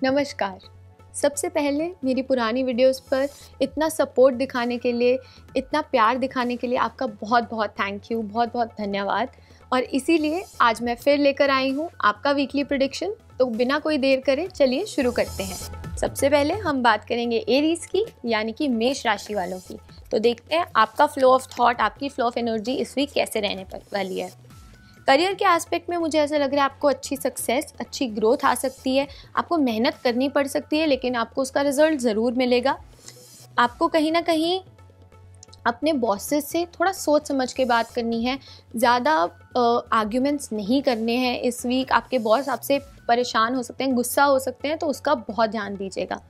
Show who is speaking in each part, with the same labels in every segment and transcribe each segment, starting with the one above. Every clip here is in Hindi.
Speaker 1: नमस्कार। सबसे पहले मेरी पुरानी वीडियोस पर इतना सपोर्ट दिखाने के लिए, इतना प्यार दिखाने के लिए आपका बहुत बहुत थैंक यू, बहुत बहुत धन्यवाद। और इसीलिए आज मैं फिर लेकर आई हूँ आपका वीकली प्रेडिक्शन। तो बिना कोई देर करे चलिए शुरू करते हैं। सबसे पहले हम बात करेंगे एरीज की, यानी कि मेष राशि वालों की। तो देखते हैं आपका फ्लो ऑफ थॉट, आपकी फ्लो ऑफ एनर्जी इस वीक कैसे रहने वाली है। करियर के एस्पेक्ट में मुझे ऐसा लग रहा है आपको अच्छी सक्सेस, अच्छी ग्रोथ आ सकती है। आपको मेहनत करनी पड़ सकती है, लेकिन आपको उसका रिजल्ट ज़रूर मिलेगा। आपको कहीं ना कहीं अपने बॉसेस से थोड़ा सोच समझ के बात करनी है। ज़्यादा आर्ग्यूमेंट्स नहीं करने हैं इस वीक। आपके बॉस आपसे परेशान हो सकते हैं, गुस्सा हो सकते हैं, तो उसका बहुत ध्यान दीजिएगा।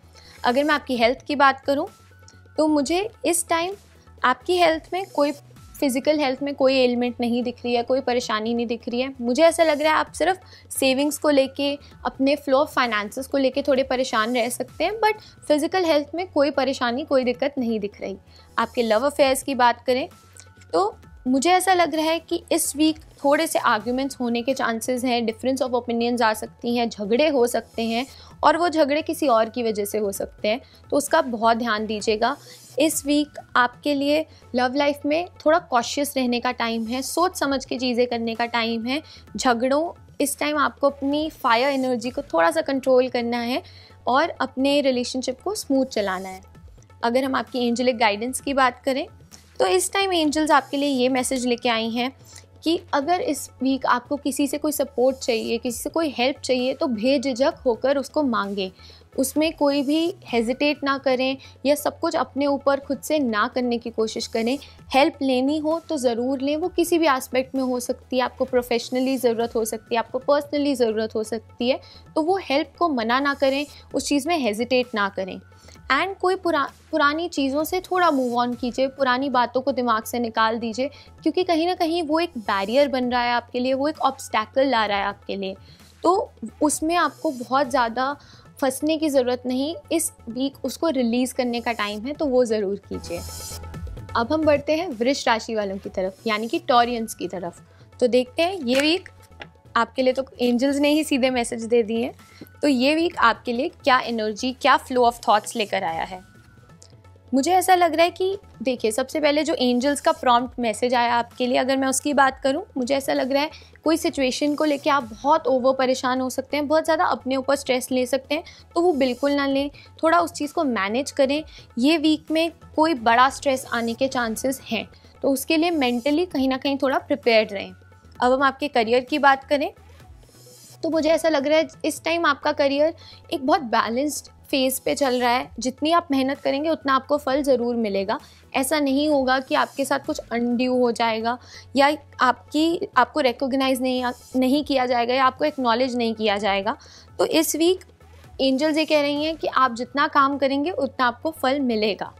Speaker 1: अगर मैं आपकी हेल्थ की बात करूँ तो मुझे इस टाइम आपकी हेल्थ में फिज़िकल हेल्थ में कोई एलिमेंट नहीं दिख रही है, कोई परेशानी नहीं दिख रही है। मुझे ऐसा लग रहा है आप सिर्फ सेविंग्स को लेके, अपने फ्लो ऑफ फाइनेंसेस को लेके थोड़े परेशान रह सकते हैं, बट फिज़िकल हेल्थ में कोई परेशानी, कोई दिक्कत नहीं दिख रही। आपके लव अफेयर्स की बात करें तो मुझे ऐसा लग रहा है कि इस वीक थोड़े से आर्ग्यूमेंट्स होने के चांसेस हैं, डिफरेंस ऑफ ओपिनियंस आ सकती हैं, झगड़े हो सकते हैं, और वो झगड़े किसी और की वजह से हो सकते हैं, तो उसका बहुत ध्यान दीजिएगा। इस वीक आपके लिए लव लाइफ में थोड़ा कॉशियस रहने का टाइम है, सोच समझ के चीज़ें करने का टाइम है। झगड़ों इस टाइम आपको अपनी फायर एनर्जी को थोड़ा सा कंट्रोल करना है और अपने रिलेशनशिप को स्मूथ चलाना है। अगर हम आपकी एंजेलिक गाइडेंस की बात करें तो इस टाइम एंजल्स आपके लिए ये मैसेज लेके आई हैं कि अगर इस वीक आपको किसी से कोई सपोर्ट चाहिए, किसी से कोई हेल्प चाहिए, तो बेझिझक होकर उसको मांगें। उसमें कोई भी हेजिटेट ना करें या सब कुछ अपने ऊपर खुद से ना करने की कोशिश करें। हेल्प लेनी हो तो ज़रूर लें, वो किसी भी एस्पेक्ट में हो सकती है। आपको प्रोफेशनली ज़रूरत हो सकती है, आपको पर्सनली ज़रूरत हो सकती है, तो वो हेल्प को मना ना करें, उस चीज़ में हेजिटेट ना करें। एंड कोई पुरानी चीज़ों से थोड़ा मूव ऑन कीजिए, पुरानी बातों को दिमाग से निकाल दीजिए, क्योंकि कहीं ना कहीं वो एक बैरियर बन रहा है आपके लिए, वो एक ऑब्स्टैकल ला रहा है आपके लिए। तो उसमें आपको बहुत ज़्यादा फंसने की ज़रूरत नहीं। इस वीक उसको रिलीज़ करने का टाइम है, तो वो ज़रूर कीजिए। अब हम बढ़ते हैं वृष राशि वालों की तरफ, यानी कि टॉरियंस की तरफ। तो देखते हैं ये वीक आपके लिए, तो एंजल्स ने ही सीधे मैसेज दे दिए हैं, तो ये वीक आपके लिए क्या एनर्जी, क्या फ्लो ऑफ थॉट्स लेकर आया है। मुझे ऐसा लग रहा है कि देखिए, सबसे पहले जो एंजल्स का प्रॉम्प्ट मैसेज आया आपके लिए, अगर मैं उसकी बात करूं, मुझे ऐसा लग रहा है कोई सिचुएशन को लेके आप बहुत ओवर परेशान हो सकते हैं, बहुत ज़्यादा अपने ऊपर स्ट्रेस ले सकते हैं, तो वो बिल्कुल ना लें। थोड़ा उस चीज़ को मैनेज करें। ये वीक में कोई बड़ा स्ट्रेस आने के चांसेस हैं, तो उसके लिए मेंटली कहीं ना कहीं थोड़ा प्रिपेयर्ड रहें। अब हम आपके करियर की बात करें तो मुझे ऐसा लग रहा है इस टाइम आपका करियर एक बहुत बैलेंस्ड फेज़ पे चल रहा है। जितनी आप मेहनत करेंगे उतना आपको फल ज़रूर मिलेगा। ऐसा नहीं होगा कि आपके साथ कुछ अनड्यू हो जाएगा या आपको रिकॉग्नाइज़ नहीं किया जाएगा या आपको एक्नॉलेज नहीं किया जाएगा। तो इस वीक एंजल्स ये कह रही हैं कि आप जितना काम करेंगे उतना आपको फल मिलेगा।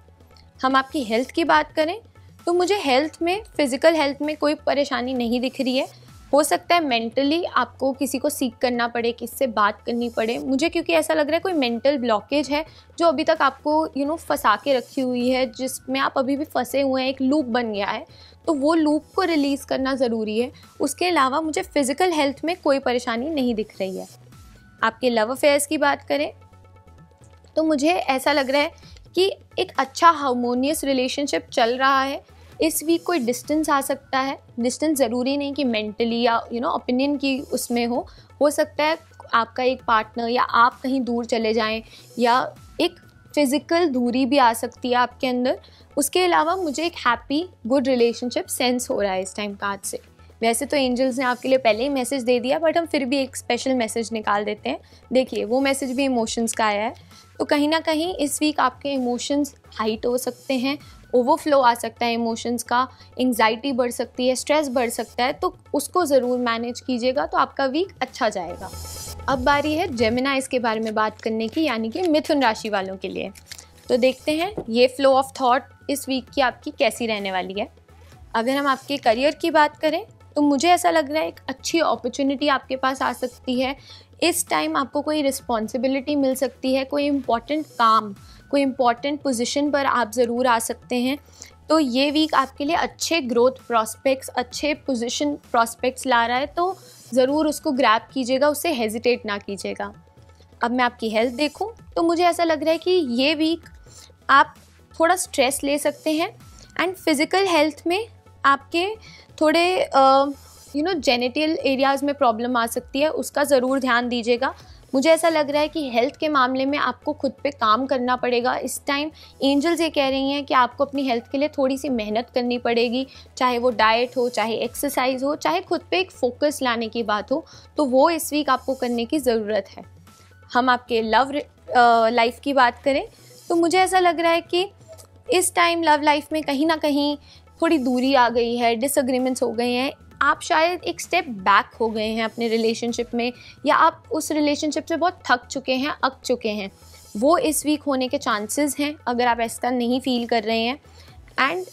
Speaker 1: हम आपकी हेल्थ की बात करें तो मुझे हेल्थ में, फिज़िकल हेल्थ में कोई परेशानी नहीं दिख रही है। हो सकता है मेंटली आपको किसी को सीख करना पड़े, किससे बात करनी पड़े मुझे, क्योंकि ऐसा लग रहा है कोई मेंटल ब्लॉकेज है जो अभी तक आपको फंसा के रखी हुई है, जिसमें आप अभी भी फंसे हुए हैं, एक लूप बन गया है, तो वो लूप को रिलीज़ करना ज़रूरी है। उसके अलावा मुझे फ़िज़िकल हेल्थ में कोई परेशानी नहीं दिख रही है। आपके लव अफेयर्स की बात करें तो मुझे ऐसा लग रहा है कि एक अच्छा हार्मोनियस रिलेशनशिप चल रहा है। इस वीक कोई डिस्टेंस आ सकता है। डिस्टेंस ज़रूरी नहीं कि मेंटली या ओपिनियन की उसमें हो सकता है आपका एक पार्टनर या आप कहीं दूर चले जाएं, या एक फ़िज़िकल दूरी भी आ सकती है आपके अंदर। उसके अलावा मुझे एक हैप्पी गुड रिलेशनशिप सेंस हो रहा है इस टाइम कार्ड से। वैसे तो एंजल्स ने आपके लिए पहले ही मैसेज दे दिया, बट हम फिर भी एक स्पेशल मैसेज निकाल देते हैं। देखिए, वो मैसेज भी इमोशंस का आया है, तो कहीं ना कहीं इस वीक आपके इमोशंस हाइट हो सकते हैं, ओवरफ्लो आ सकता है इमोशंस का, एंग्जाइटी बढ़ सकती है, स्ट्रेस बढ़ सकता है, तो उसको ज़रूर मैनेज कीजिएगा, तो आपका वीक अच्छा जाएगा। अब बारी है जेमिनाइज के बारे में बात करने की, यानी कि मिथुन राशि वालों के लिए। तो देखते हैं ये फ्लो ऑफ थॉट इस वीक की आपकी कैसी रहने वाली है। अगर हम आपके करियर की बात करें तो मुझे ऐसा लग रहा है एक अच्छी अपॉर्चुनिटी आपके पास आ सकती है। इस टाइम आपको कोई रिस्पॉन्सिबिलिटी मिल सकती है, कोई इम्पॉर्टेंट काम, कोई इम्पॉर्टेंट पोजीशन पर आप ज़रूर आ सकते हैं। तो ये वीक आपके लिए अच्छे ग्रोथ प्रॉस्पेक्ट्स, अच्छे पोजीशन प्रॉस्पेक्ट्स ला रहा है, तो ज़रूर उसको ग्रैब कीजिएगा, उससे हेजिटेट ना कीजिएगा। अब मैं आपकी हेल्थ देखूं तो मुझे ऐसा लग रहा है कि ये वीक आप थोड़ा स्ट्रेस ले सकते हैं एंड फिज़िकल हेल्थ में आपके थोड़े जेनिटल एरियाज़ में प्रॉब्लम आ सकती है, उसका ज़रूर ध्यान दीजिएगा। मुझे ऐसा लग रहा है कि हेल्थ के मामले में आपको खुद पे काम करना पड़ेगा इस टाइम। एंजल्स ये कह रही हैं कि आपको अपनी हेल्थ के लिए थोड़ी सी मेहनत करनी पड़ेगी, चाहे वो डाइट हो, चाहे एक्सरसाइज हो, चाहे खुद पे एक फ़ोकस लाने की बात हो, तो वो इस वीक आपको करने की ज़रूरत है। हम आपके लव लाइफ की बात करें तो मुझे ऐसा लग रहा है कि इस टाइम लव लाइफ में कहीं ना कहीं थोड़ी दूरी आ गई है, डिसएग्रीमेंट्स हो गए हैं, आप शायद एक स्टेप बैक हो गए हैं अपने रिलेशनशिप में, या आप उस रिलेशनशिप से बहुत थक चुके हैं, अक चुके हैं। वो इस वीक होने के चांसेस हैं अगर आप ऐसा नहीं फील कर रहे हैं। एंड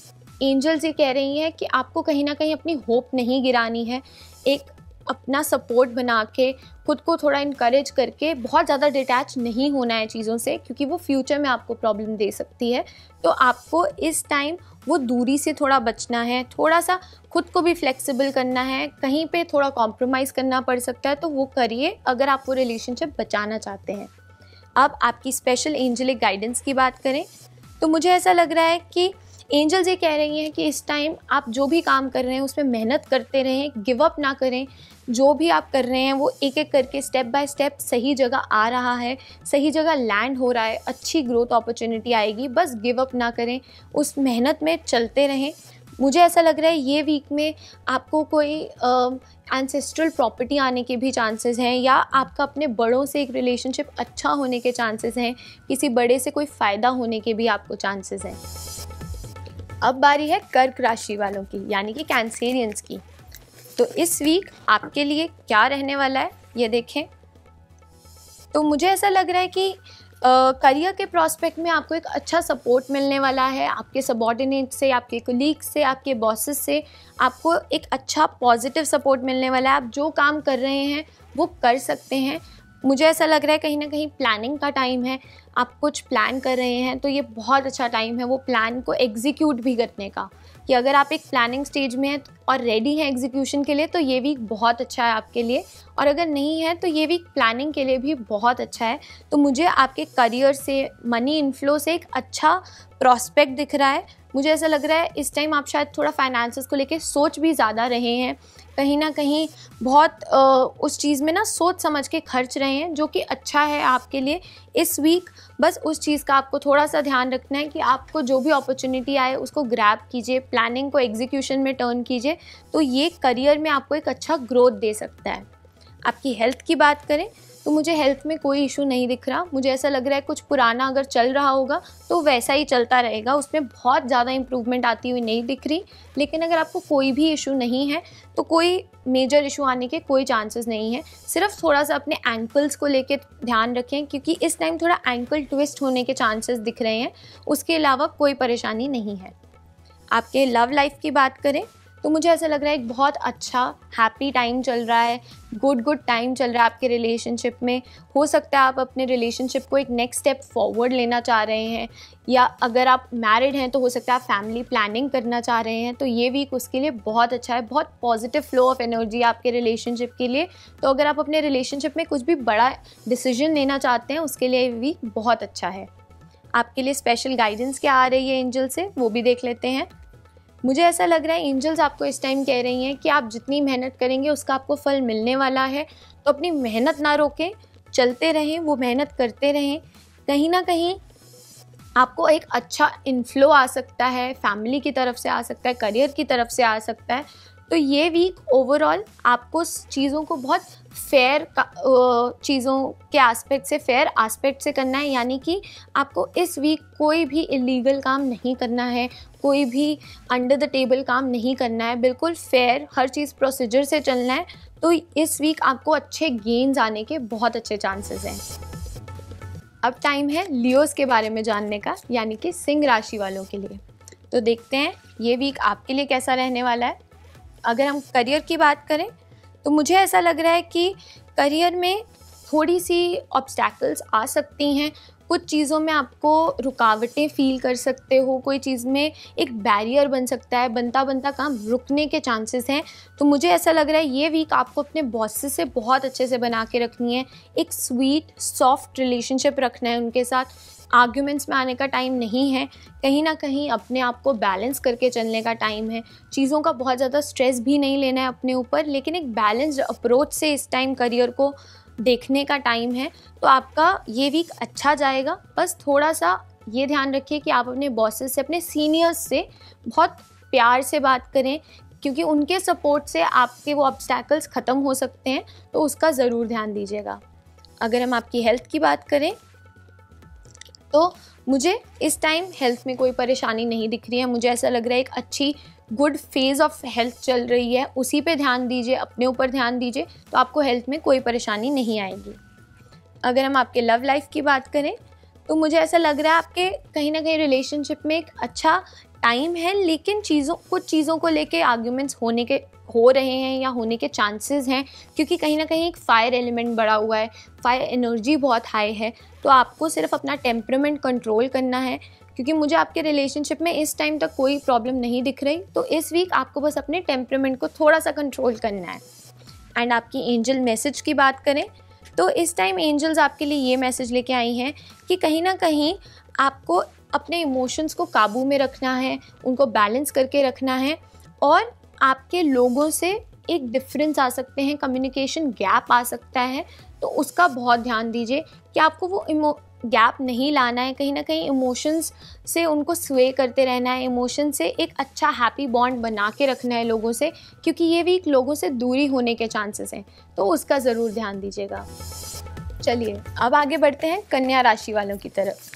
Speaker 1: एंजल्स ये कह रही हैं कि आपको कहीं ना कहीं अपनी होप नहीं गिरानी है, एक अपना सपोर्ट बना के खुद को थोड़ा इनकरेज करके बहुत ज़्यादा डिटैच नहीं होना है चीज़ों से, क्योंकि वो फ्यूचर में आपको प्रॉब्लम दे सकती है। तो आपको इस टाइम वो दूरी से थोड़ा बचना है, थोड़ा सा खुद को भी फ्लेक्सिबल करना है, कहीं पे थोड़ा कॉम्प्रोमाइज़ करना पड़ सकता है तो वो करिए अगर आप वो रिलेशनशिप बचाना चाहते हैं। अब आपकी स्पेशल एंजलिक गाइडेंस की बात करें तो मुझे ऐसा लग रहा है कि एंजल्स ये कह रही हैं कि इस टाइम आप जो भी काम कर रहे हैं उसमें मेहनत करते रहें, गिव अप ना करें। जो भी आप कर रहे हैं वो एक एक करके स्टेप बाय स्टेप सही जगह आ रहा है, सही जगह लैंड हो रहा है, अच्छी ग्रोथ अपॉर्चुनिटी आएगी। बस गिव अप ना करें, उस मेहनत में चलते रहें। मुझे ऐसा लग रहा है ये वीक में आपको कोई एंसेस्ट्रल प्रॉपर्टी आने के भी चांसेस हैं, या आपका अपने बड़ों से एक रिलेशनशिप अच्छा होने के चांसेस हैं, किसी बड़े से कोई फ़ायदा होने के भी आपको चांसेस हैं। अब बारी है कर्क राशि वालों की, यानी कि कैंसेरियंस की। तो इस वीक आपके लिए क्या रहने वाला है ये देखें। तो मुझे ऐसा लग रहा है कि करियर के प्रॉस्पेक्ट में आपको एक अच्छा सपोर्ट मिलने वाला है, आपके सबॉर्डिनेट से, आपके कोलीग से, आपके बॉसेस से आपको एक अच्छा पॉजिटिव सपोर्ट मिलने वाला है। आप जो काम कर रहे हैं वो कर सकते हैं। मुझे ऐसा लग रहा है कहीं ना कहीं प्लानिंग का टाइम है, आप कुछ प्लान कर रहे हैं तो ये बहुत अच्छा टाइम है वो प्लान को एग्जीक्यूट भी करने का, कि अगर आप एक प्लानिंग स्टेज में हैं और रेडी हैं एग्जीक्यूशन के लिए तो ये वीक बहुत अच्छा है आपके लिए, और अगर नहीं है तो ये वीक प्लानिंग के लिए भी बहुत अच्छा है। तो मुझे आपके करियर से, मनी इनफ्लो से एक अच्छा प्रॉस्पेक्ट दिख रहा है। मुझे ऐसा लग रहा है इस टाइम आप शायद थोड़ा फाइनेंसेस को लेके सोच भी ज़्यादा रहे हैं, कहीं ना कहीं बहुत उस चीज़ में ना सोच समझ के खर्च रहे हैं, जो कि अच्छा है आपके लिए इस वीक। बस उस चीज़ का आपको थोड़ा सा ध्यान रखना है कि आपको जो भी अपॉर्चुनिटी आए उसको ग्रैब कीजिए, प्लानिंग को एग्जीक्यूशन में टर्न कीजिए, तो ये करियर में आपको एक अच्छा ग्रोथ दे सकता है। आपकी हेल्थ की बात करें तो मुझे हेल्थ में कोई इशू नहीं दिख रहा। मुझे ऐसा लग रहा है कुछ पुराना अगर चल रहा होगा तो वैसा ही चलता रहेगा, उसमें बहुत ज़्यादा इम्प्रूवमेंट आती हुई नहीं दिख रही। लेकिन अगर आपको कोई भी इशू नहीं है तो कोई मेजर इशू आने के कोई चांसेस नहीं है। सिर्फ थोड़ा सा अपने एंकल्स को लेके ध्यान रखें, क्योंकि इस टाइम थोड़ा एंकल ट्विस्ट होने के चांसेस दिख रहे हैं, उसके अलावा कोई परेशानी नहीं है। आपके लव लाइफ की बात करें तो मुझे ऐसा लग रहा है एक बहुत अच्छा हैप्पी टाइम चल रहा है, गुड टाइम चल रहा है आपके रिलेशनशिप में। हो सकता है आप अपने रिलेशनशिप को एक नेक्स्ट स्टेप फॉरवर्ड लेना चाह रहे हैं, या अगर आप मैरिड हैं तो हो सकता है आप फैमिली प्लानिंग करना चाह रहे हैं, तो ये वीक उसके लिए बहुत अच्छा है। बहुत पॉजिटिव फ्लो ऑफ एनर्जी आपके रिलेशनशिप के लिए। तो अगर आप अपने रिलेशनशिप में कुछ भी बड़ा डिसीजन लेना चाहते हैं उसके लिए ये वीक बहुत अच्छा है। आपके लिए स्पेशल गाइडेंस क्या आ रही है एंजल से, वो भी देख लेते हैं। मुझे ऐसा लग रहा है एंजल्स आपको इस टाइम कह रही हैं कि आप जितनी मेहनत करेंगे उसका आपको फल मिलने वाला है, तो अपनी मेहनत ना रोकें, चलते रहें, वो मेहनत करते रहें। कहीं ना कहीं आपको एक अच्छा इन्फ्लो आ सकता है, फैमिली की तरफ से आ सकता है, करियर की तरफ से आ सकता है। तो ये वीक ओवरऑल आपको चीज़ों को बहुत फेयर चीज़ों के एस्पेक्ट से, फेयर एस्पेक्ट से करना है, यानी कि आपको इस वीक कोई भी इलीगल काम नहीं करना है, कोई भी अंडर द टेबल काम नहीं करना है, बिल्कुल फेयर हर चीज़ प्रोसीजर से चलना है। तो इस वीक आपको अच्छे गेन्स आने के बहुत अच्छे चांसेस हैं। अब टाइम है लियोस के बारे में जानने का, यानी कि सिंह राशि वालों के लिए। तो देखते हैं ये वीक आपके लिए कैसा रहने वाला है। अगर हम करियर की बात करें तो मुझे ऐसा लग रहा है कि करियर में थोड़ी सी ऑब्स्टैकल्स आ सकती हैं, कुछ चीज़ों में आपको रुकावटें फ़ील कर सकते हो, कोई चीज़ में एक बैरियर बन सकता है, बनता बनता काम रुकने के चांसेस हैं। तो मुझे ऐसा लग रहा है ये वीक आपको अपने बॉसेस से बहुत अच्छे से बना के रखनी है, एक स्वीट सॉफ्ट रिलेशनशिप रखना है उनके साथ। आर्ग्यूमेंट्स में आने का टाइम नहीं है, कहीं ना कहीं अपने आप को बैलेंस करके चलने का टाइम है। चीज़ों का बहुत ज़्यादा स्ट्रेस भी नहीं लेना है अपने ऊपर, लेकिन एक बैलेंस्ड अप्रोच से इस टाइम करियर को देखने का टाइम है। तो आपका ये वीक अच्छा जाएगा। बस थोड़ा सा ये ध्यान रखिए कि आप अपने बॉसेस से, अपने सीनियर्स से बहुत प्यार से बात करें, क्योंकि उनके सपोर्ट से आपके वो ऑब्स्टैकल्स ख़त्म हो सकते हैं, तो उसका ज़रूर ध्यान दीजिएगा। अगर हम आपकी हेल्थ की बात करें तो मुझे इस टाइम हेल्थ में कोई परेशानी नहीं दिख रही है। मुझे ऐसा लग रहा है एक अच्छी गुड फेज़ ऑफ हेल्थ चल रही है, उसी पे ध्यान दीजिए, अपने ऊपर ध्यान दीजिए, तो आपको हेल्थ में कोई परेशानी नहीं आएगी। अगर हम आपके लव लाइफ की बात करें तो मुझे ऐसा लग रहा है आपके कहीं ना कहीं रिलेशनशिप में एक अच्छा टाइम है, लेकिन कुछ चीज़ों को लेके आर्ग्यूमेंट्स हो रहे हैं या होने के चांसेस हैं, क्योंकि कहीं ना कहीं एक फायर एलिमेंट बढ़ा हुआ है, फायर एनर्जी बहुत हाई है। तो आपको सिर्फ अपना टेम्परामेंट कंट्रोल करना है, क्योंकि मुझे आपके रिलेशनशिप में इस टाइम तक कोई प्रॉब्लम नहीं दिख रही। तो इस वीक आपको बस अपने टेम्परामेंट को थोड़ा सा कंट्रोल करना है। एंड आपकी एंजल मैसेज की बात करें तो इस टाइम एंजल्स आपके लिए ये मैसेज लेके आई हैं कि कहीं ना कहीं आपको अपने इमोशंस को काबू में रखना है, उनको बैलेंस करके रखना है, और आपके लोगों से एक डिफरेंस आ सकते हैं, कम्युनिकेशन गैप आ सकता है, तो उसका बहुत ध्यान दीजिए कि आपको वो गैप नहीं लाना है। कहीं ना कहीं इमोशंस से उनको स्वे करते रहना है, इमोशन से एक अच्छा हैप्पी बॉन्ड बना के रखना है लोगों से, क्योंकि ये वीक लोगों से दूरी होने के चांसेस हैं, तो उसका ज़रूर ध्यान दीजिएगा। चलिए अब आगे बढ़ते हैं कन्या राशि वालों की तरफ,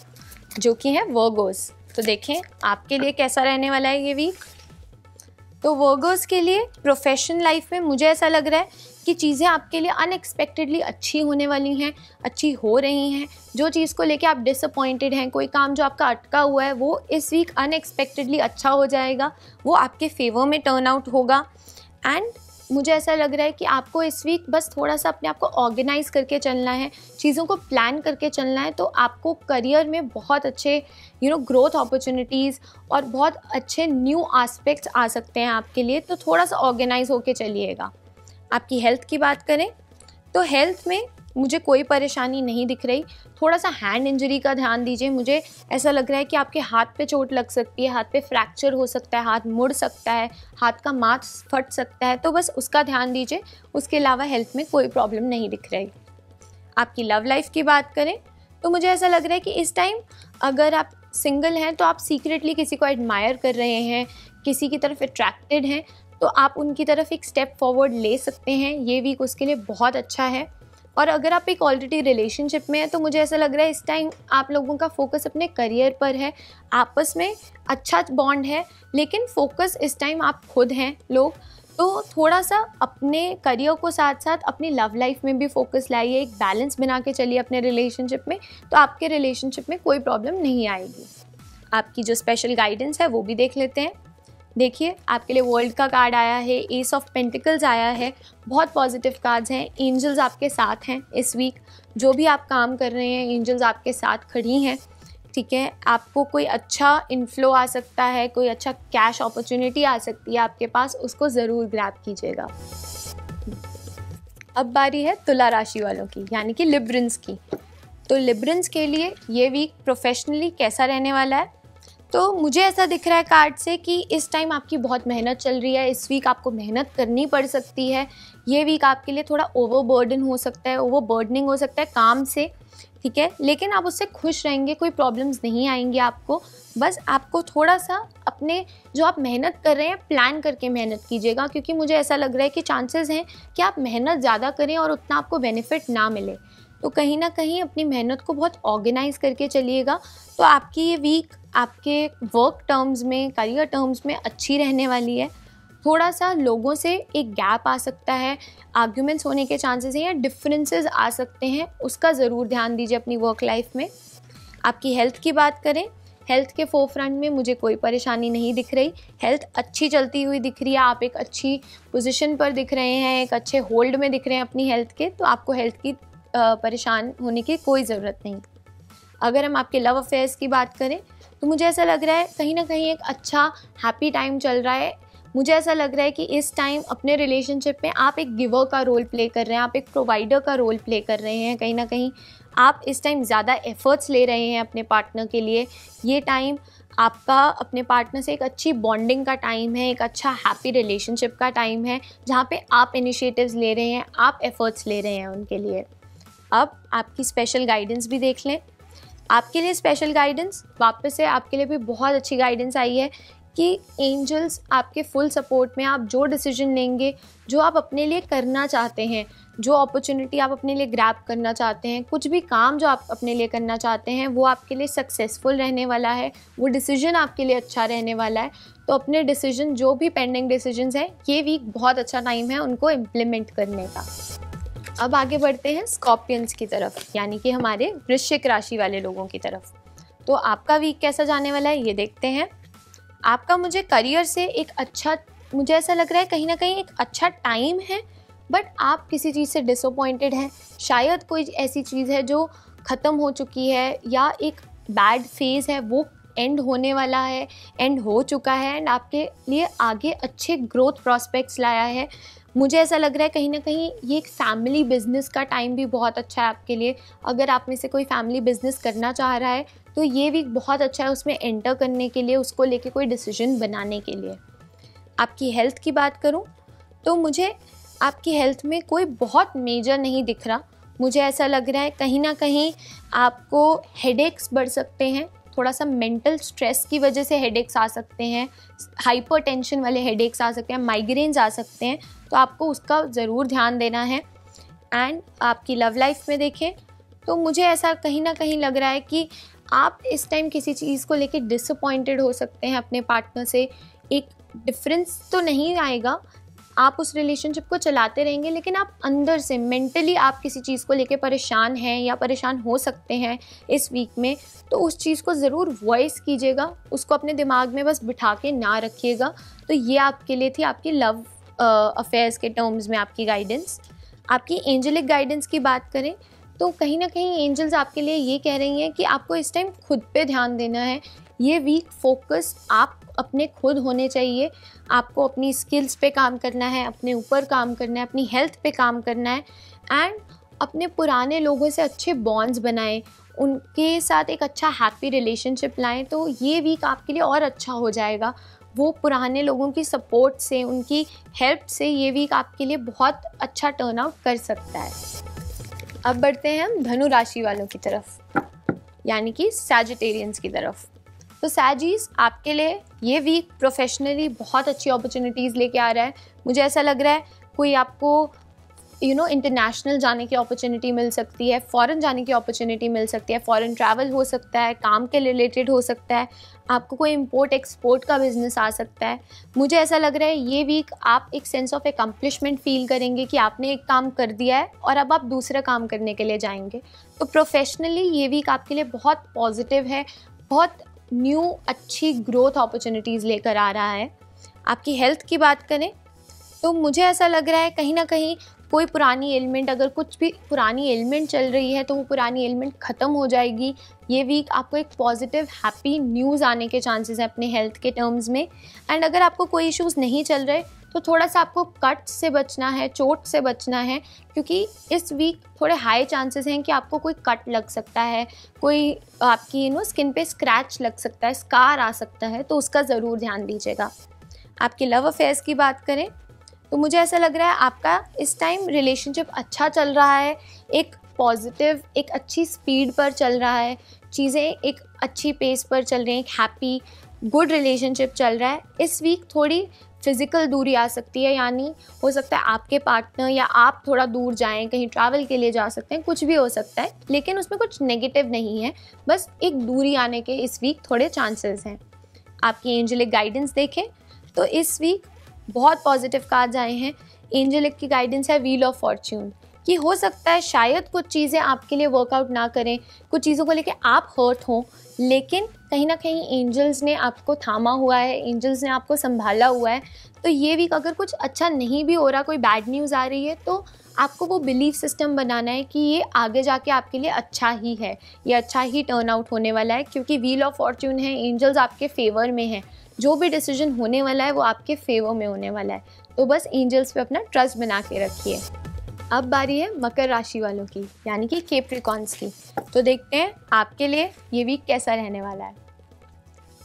Speaker 1: जो कि हैं वर्गोस। तो देखें आपके लिए कैसा रहने वाला है ये वीक। तो वर्गोस के लिए प्रोफेशनल लाइफ में मुझे ऐसा लग रहा है कि चीज़ें आपके लिए अनएक्सपेक्टेडली अच्छी होने वाली हैं, अच्छी हो रही हैं। जो चीज़ को लेके आप डिसअपॉइंटेड हैं, कोई काम जो आपका अटका हुआ है, वो इस वीक अनएक्सपेक्टेडली अच्छा हो जाएगा, वो आपके फेवर में टर्न आउट होगा। एंड मुझे ऐसा लग रहा है कि आपको इस वीक बस थोड़ा सा अपने आप को ऑर्गेनाइज़ करके चलना है, चीज़ों को प्लान करके चलना है, तो आपको करियर में बहुत अच्छे ग्रोथ अपॉर्चुनिटीज़ और बहुत अच्छे न्यू एस्पेक्ट्स आ सकते हैं आपके लिए। तो थोड़ा सा ऑर्गेनाइज होके चलिएगा। आपकी हेल्थ की बात करें तो हेल्थ में मुझे कोई परेशानी नहीं दिख रही। थोड़ा सा हैंड इंजरी का ध्यान दीजिए। मुझे ऐसा लग रहा है कि आपके हाथ पे चोट लग सकती है, हाथ पे फ्रैक्चर हो सकता है, हाथ मुड़ सकता है, हाथ का मांस फट सकता है, तो बस उसका ध्यान दीजिए। उसके अलावा हेल्थ में कोई प्रॉब्लम नहीं दिख रही। आपकी लव लाइफ की बात करें तो मुझे ऐसा लग रहा है कि इस टाइम अगर आप सिंगल हैं तो आप सीक्रेटली किसी को एडमायर कर रहे हैं, किसी की तरफ अट्रैक्टेड हैं, तो आप उनकी तरफ एक स्टेप फॉरवर्ड ले सकते हैं। ये वीक उसके लिए बहुत अच्छा है। और अगर आप एक ऑलरेडी रिलेशनशिप में हैं तो मुझे ऐसा लग रहा है इस टाइम आप लोगों का फोकस अपने करियर पर है, आपस में अच्छा बॉन्ड है, लेकिन फोकस इस टाइम आप खुद हैं लोग। तो थोड़ा सा अपने करियर को साथ साथ अपनी लव लाइफ में भी फोकस लाइए, एक बैलेंस बना के चलिए अपने रिलेशनशिप में, तो आपके रिलेशनशिप में कोई प्रॉब्लम नहीं आएगी। आपकी जो स्पेशल गाइडेंस है वो भी देख लेते हैं। देखिए आपके लिए वर्ल्ड का कार्ड आया है, एस ऑफ पेंटिकल्स आया है, बहुत पॉजिटिव कार्ड्स हैं। एंजल्स आपके साथ हैं इस वीक, जो भी आप काम कर रहे हैं एंजल्स आपके साथ खड़ी हैं, ठीक है। आपको कोई अच्छा इनफ्लो आ सकता है, कोई अच्छा कैश अपॉर्चुनिटी आ सकती है आपके पास, उसको ज़रूर ग्रैब कीजिएगा। अब बारी है तुला राशि वालों की, यानी कि लिब्रंस की। तो लिब्रंस के लिए ये वीक प्रोफेशनली कैसा रहने वाला है। तो मुझे ऐसा दिख रहा है कार्ड से कि इस टाइम आपकी बहुत मेहनत चल रही है, इस वीक आपको मेहनत करनी पड़ सकती है। ये वीक आपके लिए थोड़ा ओवरबर्डन हो सकता है, ओवरबर्डनिंग हो सकता है काम से, ठीक है, लेकिन आप उससे खुश रहेंगे, कोई प्रॉब्लम्स नहीं आएंगी आपको। बस आपको थोड़ा सा अपने जो आप मेहनत कर रहे हैं प्लान करके मेहनत कीजिएगा, क्योंकि मुझे ऐसा लग रहा है कि चांसेस हैं कि आप मेहनत ज़्यादा करें और उतना आपको बेनिफिट ना मिले। तो कहीं ना कहीं अपनी मेहनत को बहुत ऑर्गेनाइज करके चलिएगा, तो आपकी ये वीक आपके वर्क टर्म्स में, करियर टर्म्स में अच्छी रहने वाली है। थोड़ा सा लोगों से एक गैप आ सकता है, आर्ग्यूमेंट्स होने के चांसेस हैं या डिफरेंसेस आ सकते हैं, उसका ज़रूर ध्यान दीजिए अपनी वर्क लाइफ में। आपकी हेल्थ की बात करें, हेल्थ के फोरफ्रंट में मुझे कोई परेशानी नहीं दिख रही, हेल्थ अच्छी चलती हुई दिख रही है, आप एक अच्छी पोजीशन पर दिख रहे हैं, एक अच्छे होल्ड में दिख रहे हैं अपनी हेल्थ के, तो आपको हेल्थ की परेशान होने की कोई ज़रूरत नहीं। अगर हम आपके लव अफेयर्स की बात करें तो मुझे ऐसा लग रहा है कहीं ना कहीं एक अच्छा हैप्पी टाइम चल रहा है। मुझे ऐसा लग रहा है कि इस टाइम अपने रिलेशनशिप में आप एक गिवर का रोल प्ले कर रहे हैं, आप एक प्रोवाइडर का रोल प्ले कर रहे हैं। कहीं ना कहीं आप इस टाइम ज़्यादा एफर्ट्स ले रहे हैं अपने पार्टनर के लिए। ये टाइम आपका अपने पार्टनर से एक अच्छी बॉन्डिंग का टाइम है, एक अच्छा हैप्पी रिलेशनशिप का टाइम है, जहाँ पे आप इनिशिएटिव्स ले रहे हैं, आप एफर्ट्स ले रहे हैं उनके लिए। अब आपकी स्पेशल गाइडेंस भी देख लें। आपके लिए स्पेशल गाइडेंस वापस से आपके लिए भी बहुत अच्छी गाइडेंस आई है कि एंजल्स आपके फुल सपोर्ट में। आप जो डिसीजन लेंगे, जो आप अपने लिए करना चाहते हैं, जो अपॉर्चुनिटी आप अपने लिए ग्रैब करना चाहते हैं, कुछ भी काम जो आप अपने लिए करना चाहते हैं, वो आपके लिए सक्सेसफुल रहने वाला है, वो डिसीजन आपके लिए अच्छा रहने वाला है। तो अपने डिसीजन, जो भी पेंडिंग डिसीजंस हैं, ये वीक बहुत अच्छा टाइम है उनको इम्प्लीमेंट करने का। अब आगे बढ़ते हैं स्कॉर्पियंस की तरफ, यानी कि हमारे वृश्चिक राशि वाले लोगों की तरफ। तो आपका वीक कैसा जाने वाला है ये देखते हैं। आपका मुझे करियर से एक अच्छा, मुझे ऐसा लग रहा है कहीं ना कहीं एक अच्छा टाइम है, बट आप किसी चीज़ से डिसअपॉइंटेड हैं। शायद कोई ऐसी चीज़ है जो ख़त्म हो चुकी है, या एक बैड फेज़ है वो एंड होने वाला है, एंड हो चुका है, एंड आपके लिए आगे अच्छे ग्रोथ प्रॉस्पेक्ट्स लाया है। मुझे ऐसा लग रहा है कहीं ना कहीं ये एक फैमिली बिजनेस का टाइम भी बहुत अच्छा है आपके लिए। अगर आप में से कोई फैमिली बिजनेस करना चाह रहा है तो ये वीक बहुत अच्छा है उसमें एंटर करने के लिए, उसको लेके कोई डिसीजन बनाने के लिए। आपकी हेल्थ की बात करूं तो मुझे आपकी हेल्थ में कोई बहुत मेजर नहीं दिख रहा। मुझे ऐसा लग रहा है कहीं ना कहीं आपको हेडेक्स बढ़ सकते हैं, थोड़ा सा मेंटल स्ट्रेस की वजह से हेडेक्स आ सकते हैं, हाइपर टेंशन वाले हेडेक्स आ सकते हैं, माइग्रेन्स आ सकते हैं, तो आपको उसका ज़रूर ध्यान देना है। एंड आपकी लव लाइफ में देखें तो मुझे ऐसा कहीं ना कहीं लग रहा है कि आप इस टाइम किसी चीज़ को लेके डिसअपॉइंटेड हो सकते हैं अपने पार्टनर से। एक डिफरेंस तो नहीं आएगा, आप उस रिलेशनशिप को चलाते रहेंगे, लेकिन आप अंदर से मेंटली आप किसी चीज़ को लेके परेशान हैं या परेशान हो सकते हैं इस वीक में। तो उस चीज़ को ज़रूर वॉइस कीजिएगा, उसको अपने दिमाग में बस बिठा के ना रखिएगा। तो ये आपके लिए थी आपकी लव अफेयर्स के टर्म्स में आपकी गाइडेंस। आपकी एंजलिक गाइडेंस की बात करें तो कहीं ना कहीं एंजल्स आपके लिए ये कह रही हैं कि आपको इस टाइम खुद पे ध्यान देना है। ये वीक फोकस आप अपने खुद होने चाहिए। आपको अपनी स्किल्स पे काम करना है, अपने ऊपर काम करना है, अपनी हेल्थ पे काम करना है, एंड अपने पुराने लोगों से अच्छे बॉन्ड्स बनाएं, उनके साथ एक अच्छा हैप्पी रिलेशनशिप लाएं। तो ये वीक आपके लिए और अच्छा हो जाएगा। वो पुराने लोगों की सपोर्ट से, उनकी हेल्प से ये वीक आपके लिए बहुत अच्छा टर्न आउट कर सकता है। अब बढ़ते हैं हम धनु राशि वालों की तरफ, यानी कि सैजिटेरियंस की तरफ। तो सैजीज आपके लिए ये वीक प्रोफेशनली बहुत अच्छी अपॉर्चुनिटीज़ लेके आ रहा है। मुझे ऐसा लग रहा है कोई आपको इंटरनेशनल जाने की अपॉर्चुनिटी मिल सकती है, फ़ॉरेन जाने की अपॉर्चुनिटी मिल सकती है, फ़ॉरेन ट्रैवल हो सकता है, काम के रिलेटेड हो सकता है, आपको कोई इंपोर्ट एक्सपोर्ट का बिजनेस आ सकता है। मुझे ऐसा लग रहा है ये वीक आप एक सेंस ऑफ एकम्प्लिशमेंट फील करेंगे कि आपने एक काम कर दिया है और अब आप दूसरा काम करने के लिए जाएंगे। तो प्रोफेशनली ये वीक आपके लिए बहुत पॉजिटिव है, बहुत न्यू अच्छी ग्रोथ अपॉर्चुनिटीज़ लेकर आ रहा है। आपकी हेल्थ की बात करें तो मुझे ऐसा लग रहा है कहीं ना कहीं कोई पुरानी एलिमेंट, अगर कुछ भी पुरानी एलिमेंट चल रही है तो वो पुरानी एलिमेंट ख़त्म हो जाएगी। ये वीक आपको एक पॉजिटिव हैप्पी न्यूज़ आने के चांसेस हैं अपने हेल्थ के टर्म्स में। एंड अगर आपको कोई इश्यूज़ नहीं चल रहे तो थोड़ा सा आपको कट से बचना है, चोट से बचना है, क्योंकि इस वीक थोड़े हाई चांसेस हैं कि आपको कोई कट लग सकता है, कोई आपकी स्किन पे स्क्रैच लग सकता है, स्कार आ सकता है, तो उसका ज़रूर ध्यान दीजिएगा। आपकी लव अफेयर्स की बात करें तो मुझे ऐसा लग रहा है आपका इस टाइम रिलेशनशिप अच्छा चल रहा है, एक पॉजिटिव, एक अच्छी स्पीड पर चल रहा है, चीज़ें एक अच्छी पेस पर चल रही हैं, एक हैप्पी गुड रिलेशनशिप चल रहा है। इस वीक थोड़ी फिज़िकल दूरी आ सकती है, यानी हो सकता है आपके पार्टनर या आप थोड़ा दूर जाएं, कहीं ट्रैवल के लिए जा सकते हैं, कुछ भी हो सकता है, लेकिन उसमें कुछ नेगेटिव नहीं है, बस एक दूरी आने के इस वीक थोड़े चांसेस हैं। आपकी एंजलिक गाइडेंस देखें तो इस वीक बहुत पॉजिटिव कार्ड्स आए हैं। एंजलिक की गाइडेंस है व्हील ऑफ फॉर्च्यून, कि हो सकता है शायद कुछ चीज़ें आपके लिए वर्कआउट ना करें, कुछ चीज़ों को लेके आप हर्ट हों, लेकिन कहीं ना कहीं एंजल्स ने आपको थामा हुआ है, एंजल्स ने आपको संभाला हुआ है। तो ये वीक अगर कुछ अच्छा नहीं भी हो रहा, कोई बैड न्यूज़ आ रही है, तो आपको वो बिलीफ सिस्टम बनाना है कि ये आगे जाके आपके लिए अच्छा ही है, ये अच्छा ही टर्न आउट होने वाला है, क्योंकि व्हील ऑफ फॉर्च्यून है, एंजल्स आपके फेवर में है, जो भी डिसीजन होने वाला है वो आपके फेवर में होने वाला है। तो बस एंजल्स पे अपना ट्रस्ट बना के रखिए। अब बारी है मकर राशि वालों की, यानी कि कैप्रिकॉर्न्स की। तो देखते हैं आपके लिए ये वीक कैसा रहने वाला है।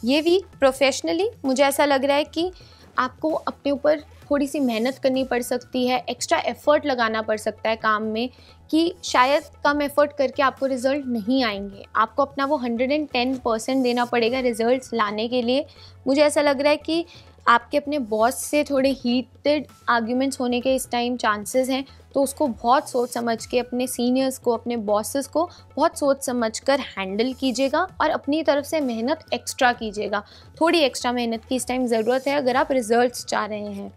Speaker 1: ये वीक प्रोफेशनली मुझे ऐसा लग रहा है कि आपको अपने ऊपर थोड़ी सी मेहनत करनी पड़ सकती है, एक्स्ट्रा एफर्ट लगाना पड़ सकता है काम में, कि शायद कम एफर्ट करके आपको रिज़ल्ट नहीं आएंगे। आपको अपना वो 110% देना पड़ेगा रिज़ल्ट्स लाने के लिए। मुझे ऐसा लग रहा है कि आपके अपने बॉस से थोड़े हीटेड आर्ग्यूमेंट्स होने के इस टाइम चांसेस हैं, तो उसको बहुत सोच समझ के, अपने सीनियर्स को, अपने बॉसेस को बहुत सोच समझ कर हैंडल कीजिएगा और अपनी तरफ से मेहनत एक्स्ट्रा कीजिएगा। थोड़ी एक्स्ट्रा मेहनत की इस टाइम ज़रूरत है अगर आप रिज़ल्ट्स चाह रहे हैं।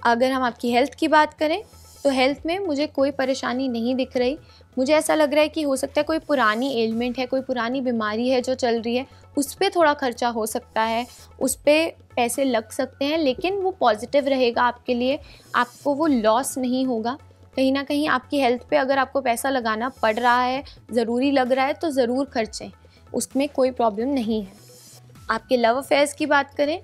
Speaker 1: अगर हम आपकी हेल्थ की बात करें तो हेल्थ में मुझे कोई परेशानी नहीं दिख रही। मुझे ऐसा लग रहा है कि हो सकता है कोई पुरानी एलिमेंट है, कोई पुरानी बीमारी है जो चल रही है, उस पर थोड़ा खर्चा हो सकता है, उस पर पैसे लग सकते हैं, लेकिन वो पॉजिटिव रहेगा आपके लिए, आपको वो लॉस नहीं होगा। कहीं ना कहीं आपकी हेल्थ पे अगर आपको पैसा लगाना पड़ रहा है, ज़रूरी लग रहा है, तो ज़रूर खर्चें, उसमें कोई प्रॉब्लम नहीं है। आपके लव अफेयर्स की बात करें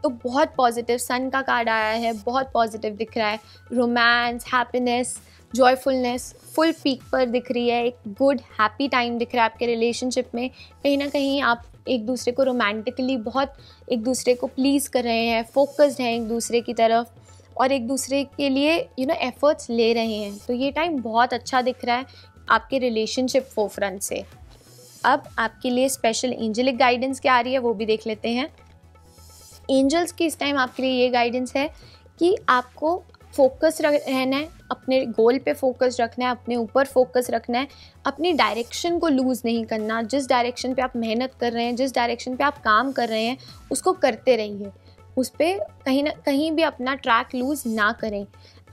Speaker 1: तो बहुत पॉजिटिव, सन का कार्ड आया है, बहुत पॉजिटिव दिख रहा है। Romance, happiness, joyfulness full peak पर दिख रही है। एक गुड हैप्पी टाइम दिख रहा है आपके रिलेशनशिप में। कहीं ना कहीं आप एक दूसरे को रोमांटिकली बहुत एक दूसरे को प्लीज़ कर रहे हैं, फोकस्ड हैं एक दूसरे की तरफ, और एक दूसरे के लिए एफर्ट्स ले रहे हैं। तो ये टाइम बहुत अच्छा दिख रहा है आपके रिलेशनशिप फोरफ्रंट से। अब आपके लिए स्पेशल एंजेलिक गाइडेंस क्या आ रही है वो भी देख लेते हैं। एंजल्स की इस टाइम आपके लिए ये गाइडेंस है कि आपको फोकस रहना है, अपने गोल पे फोकस रखना है, अपने ऊपर फोकस रखना है, अपनी डायरेक्शन को लूज़ नहीं करना। जिस डायरेक्शन पे आप मेहनत कर रहे हैं, जिस डायरेक्शन पे आप काम कर रहे हैं, उसको करते रहिए, उस पर कहीं ना कहीं भी अपना ट्रैक लूज़ ना करें।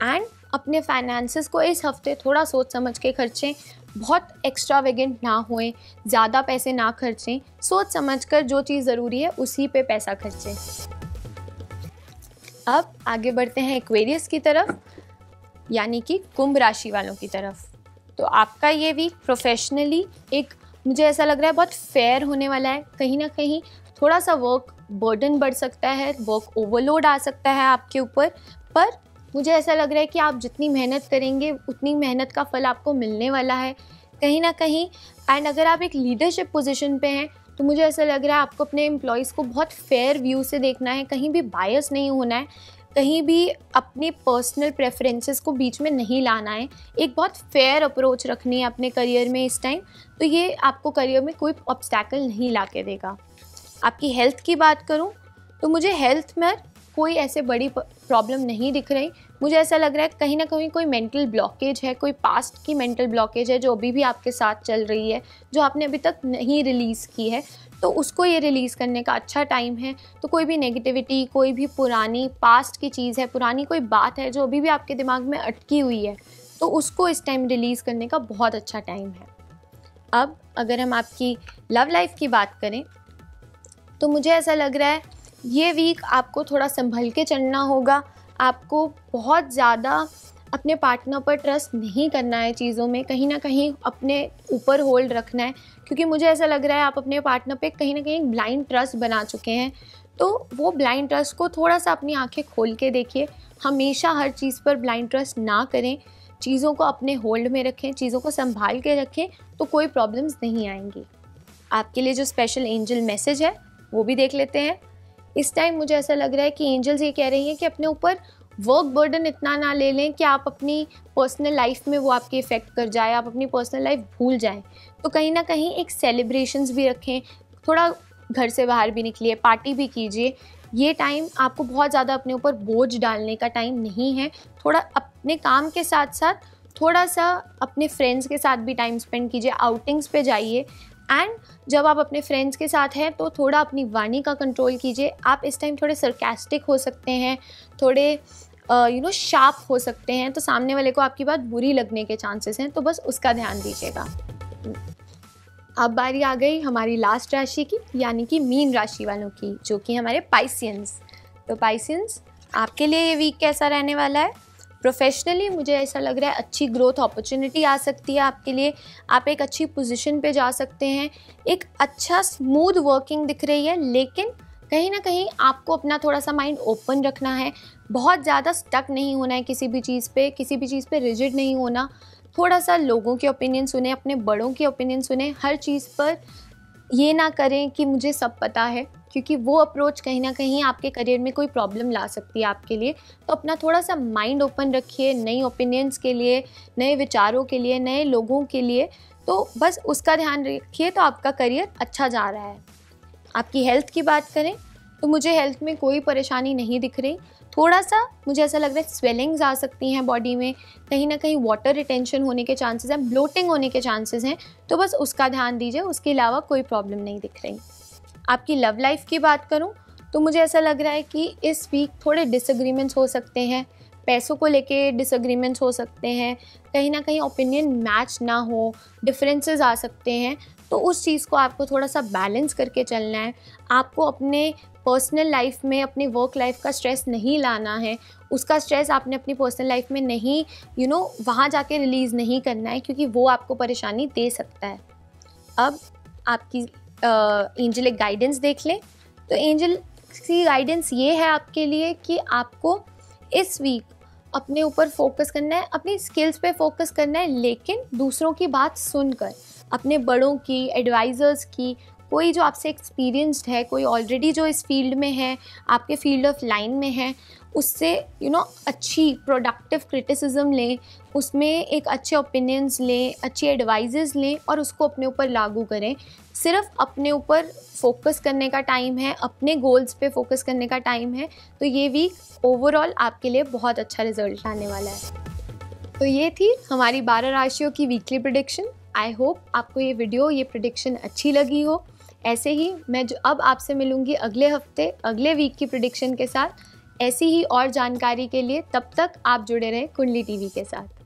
Speaker 1: एंड अपने फाइनेंसेस को इस हफ्ते थोड़ा सोच समझ के खर्चें, बहुत एक्स्ट्रावेगेंट ना होएं, ज़्यादा पैसे ना खर्चें, सोच समझ कर जो चीज़ ज़रूरी है उसी पे पैसा खर्चें। अब आगे बढ़ते हैं एक्वेरियस की तरफ, यानी कि कुंभ राशि वालों की तरफ। तो आपका ये वीक प्रोफेशनली एक मुझे ऐसा लग रहा है बहुत फेयर होने वाला है। कहीं ना कहीं थोड़ा सा वर्क बर्डन बढ़ सकता है, वर्क ओवरलोड आ सकता है आपके ऊपर, पर मुझे ऐसा लग रहा है कि आप जितनी मेहनत करेंगे उतनी मेहनत का फल आपको मिलने वाला है कहीं ना कहीं। एंड अगर आप एक लीडरशिप पोजीशन पे हैं तो मुझे ऐसा लग रहा है आपको अपने एम्प्लॉयज़ को बहुत फेयर व्यू से देखना है, कहीं भी बायस नहीं होना है, कहीं भी अपनी पर्सनल प्रेफरेंसेस को बीच में नहीं लाना है, एक बहुत फेयर अप्रोच रखनी है अपने करियर में इस टाइम। तो ये आपको करियर में कोई ऑब्स्टैकल नहीं ला के देगा। आपकी हेल्थ की बात करूँ तो मुझे हेल्थ में कोई ऐसे बड़ी प्रॉब्लम नहीं दिख रही। मुझे ऐसा लग रहा है कहीं ना कहीं कोई मेंटल ब्लॉकेज है, कोई पास्ट की मेंटल ब्लॉकेज है जो अभी भी आपके साथ चल रही है, जो आपने अभी तक नहीं रिलीज़ की है, तो उसको ये रिलीज़ करने का अच्छा टाइम है। तो कोई भी नेगेटिविटी, कोई भी पुरानी पास्ट की चीज़ है, पुरानी कोई बात है जो अभी भी आपके दिमाग में अटकी हुई है, तो उसको इस टाइम रिलीज़ करने का बहुत अच्छा टाइम है। अब अगर हम आपकी लव लाइफ की बात करें तो मुझे ऐसा लग रहा है ये वीक आपको थोड़ा संभल के चलना होगा। आपको बहुत ज़्यादा अपने पार्टनर पर ट्रस्ट नहीं करना है चीज़ों में, कहीं ना कहीं अपने ऊपर होल्ड रखना है, क्योंकि मुझे ऐसा लग रहा है आप अपने पार्टनर पे कहीं ना कहीं ब्लाइंड ट्रस्ट बना चुके हैं। तो वो ब्लाइंड ट्रस्ट को थोड़ा सा अपनी आंखें खोल के देखिए। हमेशा हर चीज़ पर ब्लाइंड ट्रस्ट ना करें, चीज़ों को अपने होल्ड में रखें, चीज़ों को संभाल के रखें, तो कोई प्रॉब्लम्स नहीं आएंगी। आपके लिए जो स्पेशल एंजल मैसेज है वो भी देख लेते हैं। इस टाइम मुझे ऐसा लग रहा है कि एंजल्स ये कह रही हैं कि अपने ऊपर वर्क बर्डन इतना ना ले लें कि आप अपनी पर्सनल लाइफ में वो आपकी इफ़ेक्ट कर जाए, आप अपनी पर्सनल लाइफ भूल जाएं। तो कहीं ना कहीं एक सेलिब्रेशंस भी रखें, थोड़ा घर से बाहर भी निकलिए, पार्टी भी कीजिए। ये टाइम आपको बहुत ज़्यादा अपने ऊपर बोझ डालने का टाइम नहीं है। थोड़ा अपने काम के साथ साथ थोड़ा सा अपने फ्रेंड्स के साथ भी टाइम स्पेंड कीजिए, आउटिंग्स पे जाइए। एंड जब आप अपने फ्रेंड्स के साथ हैं तो थोड़ा अपनी वाणी का कंट्रोल कीजिए। आप इस टाइम थोड़े सरकास्टिक हो सकते हैं, थोड़े शार्प हो सकते हैं, तो सामने वाले को आपकी बात बुरी लगने के चांसेस हैं, तो बस उसका ध्यान दीजिएगा। अब बारी आ गई हमारी लास्ट राशि की, यानी कि मीन राशि वालों की, जो कि हमारे पाइसियंस। तो पाइसियंस, आपके लिए ये वीक कैसा रहने वाला है? प्रोफेशनली मुझे ऐसा लग रहा है अच्छी ग्रोथ अपॉर्चुनिटी आ सकती है आपके लिए, आप एक अच्छी पोजीशन पे जा सकते हैं, एक अच्छा स्मूथ वर्किंग दिख रही है, लेकिन कहीं ना कहीं आपको अपना थोड़ा सा माइंड ओपन रखना है, बहुत ज़्यादा स्टक नहीं होना है किसी भी चीज़ पे रिजिड नहीं होना, थोड़ा सा लोगों के ओपिनियन सुने, अपने बड़ों के ओपिनियन सुने, हर चीज़ पर ये ना करें कि मुझे सब पता है, क्योंकि वो अप्रोच कहीं ना कहीं आपके करियर में कोई प्रॉब्लम ला सकती है आपके लिए। तो अपना थोड़ा सा माइंड ओपन रखिए नई ओपिनियंस के लिए, नए विचारों के लिए, नए लोगों के लिए, तो बस उसका ध्यान रखिए, तो आपका करियर अच्छा जा रहा है। आपकी हेल्थ की बात करें तो मुझे हेल्थ में कोई परेशानी नहीं दिख रही, थोड़ा सा मुझे ऐसा लग रहा है स्वेलिंग्स आ सकती हैं बॉडी में, कहीं ना कहीं वाटर रिटेंशन होने के चांसेस हैं, ब्लोटिंग होने के चांसेस हैं, तो बस उसका ध्यान दीजिए, उसके अलावा कोई प्रॉब्लम नहीं दिख रही। आपकी लव लाइफ की बात करूं तो मुझे ऐसा लग रहा है कि इस वीक थोड़े डिसएग्रीमेंट्स हो सकते हैं, पैसों को लेके डिसएग्रीमेंट्स हो सकते हैं, कहीं ना कहीं ओपिनियन मैच ना हो, डिफरेंसेस आ सकते हैं, तो उस चीज़ को आपको थोड़ा सा बैलेंस करके चलना है। आपको अपने पर्सनल लाइफ में, अपनी वर्क लाइफ का स्ट्रेस नहीं लाना है, उसका स्ट्रेस आपने अपनी पर्सनल लाइफ में नहीं वहाँ जाके रिलीज़ नहीं करना है, क्योंकि वो आपको परेशानी दे सकता है। अब आपकी एंजलिक गाइडेंस देख लें, तो एंजल की गाइडेंस ये है आपके लिए कि आपको इस वीक अपने ऊपर फोकस करना है, अपनी स्किल्स पे फोकस करना है, लेकिन दूसरों की बात सुनकर, अपने बड़ों की, एडवाइज़र्स की, कोई जो आपसे एक्सपीरियंस्ड है, कोई ऑलरेडी जो इस फील्ड में है, आपके फील्ड ऑफ लाइन में है, उससे अच्छी प्रोडक्टिव क्रिटिसिज्म लें, उसमें एक अच्छे ओपिनियंस लें, अच्छी एडवाइजेस लें और उसको अपने ऊपर लागू करें। सिर्फ अपने ऊपर फोकस करने का टाइम है, अपने गोल्स पे फोकस करने का टाइम है, तो ये वीक ओवरऑल आपके लिए बहुत अच्छा रिजल्ट आने वाला है। तो ये थी हमारी 12 राशियों की वीकली प्रेडिक्शन। आई होप आपको ये वीडियो, ये प्रेडिक्शन अच्छी लगी हो। ऐसे ही मैं जो अब आपसे मिलूँगी अगले हफ्ते अगले वीक की प्रेडिक्शन के साथ, ऐसी ही और जानकारी के लिए तब तक आप जुड़े रहें कुंडली टीवी के साथ।